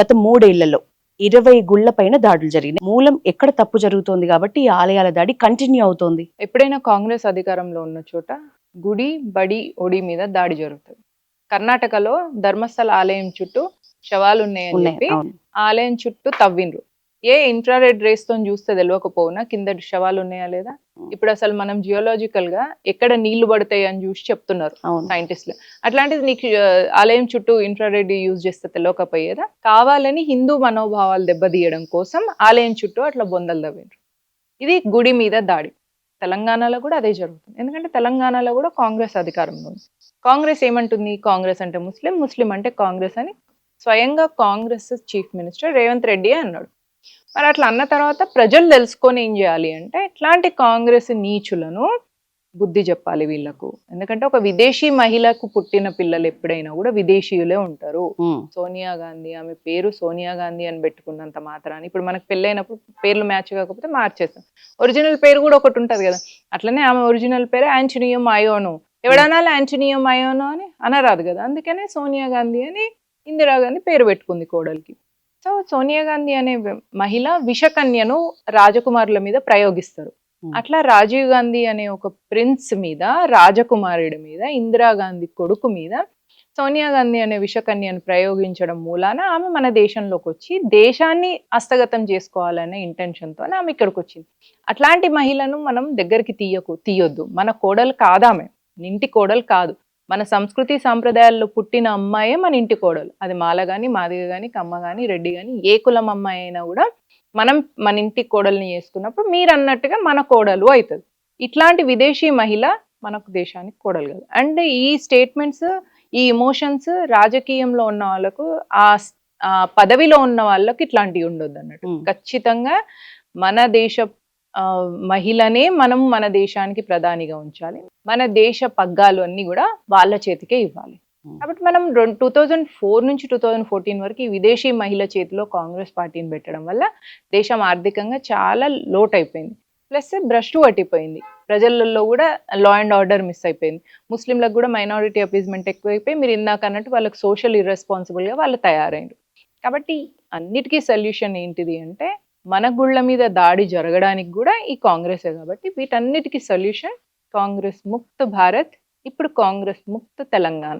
గత 3 ఏళ్లలో 20 గుళ్ల పైన దాడులు జరిగినాయి. మూలం ఎక్కడ తప్పు జరుగుతోంది కాబట్టి ఈ ఆలయాల దాడి కంటిన్యూ అవుతోంది. ఎప్పుడైనా కాంగ్రెస్ అధికారంలో ఉన్న చోట గుడి, బడి, ఒడి మీద దాడి జరుగుతుంది. కర్ణాటకలో ధర్మస్థల ఆలయం చుట్టూ శవాలు ఉన్నాయని చెప్పి ఆలయం చుట్టూ తవ్విండ్రు. ఇన్ఫ్రారెడ్ రేస్ తో చూస్తే తెలియకపోవునా కింద శవాలు ఉన్నాయా లేదా? ఇప్పుడు అసలు మనం జియోలాజికల్ గా ఎక్కడ నీళ్లు పడతాయి అని చూసి చెప్తున్నారు సైంటిస్టులు. అట్లాంటిది నీకు ఆలయం చుట్టూ ఇన్ఫ్రారెడ్ యూజ్ చేస్తే తెలియకపోయేదా? కావాలని హిందూ మనోభావాలు దెబ్బతీయడం కోసం ఆలయం చుట్టూ అట్లా బొందలు తవ్విండ్రు. ఇది గుడి మీద దాడి. తెలంగాణలో కూడా అదే జరుగుతుంది. ఎందుకంటే తెలంగాణలో కూడా కాంగ్రెస్ అధికారంలో ఉంది. కాంగ్రెస్ ఏమంటుంది? కాంగ్రెస్ అంటే ముస్లిం, ముస్లిం అంటే కాంగ్రెస్ అని స్వయంగా కాంగ్రెస్ చీఫ్ మినిస్టర్ రేవంత్ రెడ్డి అన్నాడు. మరి అట్లా అన్న తర్వాత ప్రజలు తెలుసుకొని ఏం చేయాలి అంటే ఇట్లాంటి కాంగ్రెస్ నీచులను బుద్ధి చెప్పాలి వీళ్ళకు. ఎందుకంటే ఒక విదేశీ మహిళకు పుట్టిన పిల్లలు ఎప్పుడైనా కూడా విదేశీయులే ఉంటారు. సోనియా గాంధీ, ఆమె పేరు సోనియా గాంధీ అని పెట్టుకున్నంత మాత్రాన్ని ఇప్పుడు మనకు పెళ్ళైనప్పుడు పేర్లు మ్యాచ్ కాకపోతే మార్చేస్తాం. ఒరిజినల్ పేరు కూడా ఒకటి ఉంటది కదా. అట్లనే ఆమె ఒరిజినల్ పేరు యాంటోనియో మయోనో. ఎవడనాలి యాంటోనియో మయోనో అని అనరాదు కదా. అందుకనే సోనియా గాంధీ అని ఇందిరాగాంధీ పేరు పెట్టుకుంది కోడలికి. సో సోనియా గాంధీ అనే మహిళ విషకన్యను రాజకుమారుల మీద ప్రయోగిస్తారు. అట్లా రాజీవ్ గాంధీ అనే ఒక ప్రిన్స్ మీద, రాజకుమారుడి మీద, ఇందిరాగాంధీ కొడుకు మీద సోనియా గాంధీ అనే విషకన్యను ప్రయోగించడం మూలాన ఆమె మన దేశంలోకి వచ్చి దేశాన్ని హస్తగతం చేసుకోవాలనే ఇంటెన్షన్తో ఆమె ఇక్కడికి వచ్చింది. అట్లాంటి మహిళను మనం దగ్గరికి తీయొద్దు. మన కోడలు కాదామె, ఇంటి కోడలు కాదు. మన సంస్కృతి సాంప్రదాయాల్లో పుట్టిన అమ్మాయే మన ఇంటి కోడలు. అది మాల కానీ, మాదిగ కానీ, కమ్మ కానీ, రెడ్డి కానీ, ఏ కులం అమ్మాయి అయినా కూడా మనం మన ఇంటి కోడల్ని చేసుకున్నప్పుడు మీరు అన్నట్టుగా మన కోడలు అవుతుంది. ఇట్లాంటి విదేశీ మహిళ మనకు దేశానికి కోడలు కాదు. అండ్ ఈ స్టేట్మెంట్స్, ఈ ఎమోషన్స్ రాజకీయంలో ఉన్న వాళ్ళకు, ఆ పదవిలో ఉన్న వాళ్ళకి ఇట్లాంటివి ఉండొద్దు అన్నట్టు. ఖచ్చితంగా మన దేశ మహిళనే మనం మన దేశానికి ప్రధానిగా ఉంచాలి. మన దేశ పగ్గాలు అన్ని కూడా వాళ్ళ చేతికే ఇవ్వాలి. కాబట్టి మనం 2004 నుంచి 2014 వరకు ఈ విదేశీ మహిళ చేతిలో కాంగ్రెస్ పార్టీని పెట్టడం వల్ల దేశం ఆర్థికంగా చాలా లోట్ అయిపోయింది. ప్లస్ భ్రష్ పట్టిపోయింది. ప్రజలలో కూడా లా అండ్ ఆర్డర్ మిస్ అయిపోయింది. ముస్లింలకు కూడా మైనారిటీ అపీజ్మెంట్ ఎక్కువైపోయి మీరు ఇందాక అన్నట్టు వాళ్ళకి సోషల్ ఇర్రెస్పాన్సిబుల్గా వాళ్ళు తయారైంది. కాబట్టి అన్నిటికీ సొల్యూషన్ ఏంటిది అంటే మన గుళ్ళ మీద దాడి జరగడానికి కూడా ఈ కాంగ్రెసే. కాబట్టి వీటన్నిటికీ సొల్యూషన్ కాంగ్రెస్ ముక్త భారత్, ఇప్పుడు కాంగ్రెస్ ముక్త తెలంగాణ.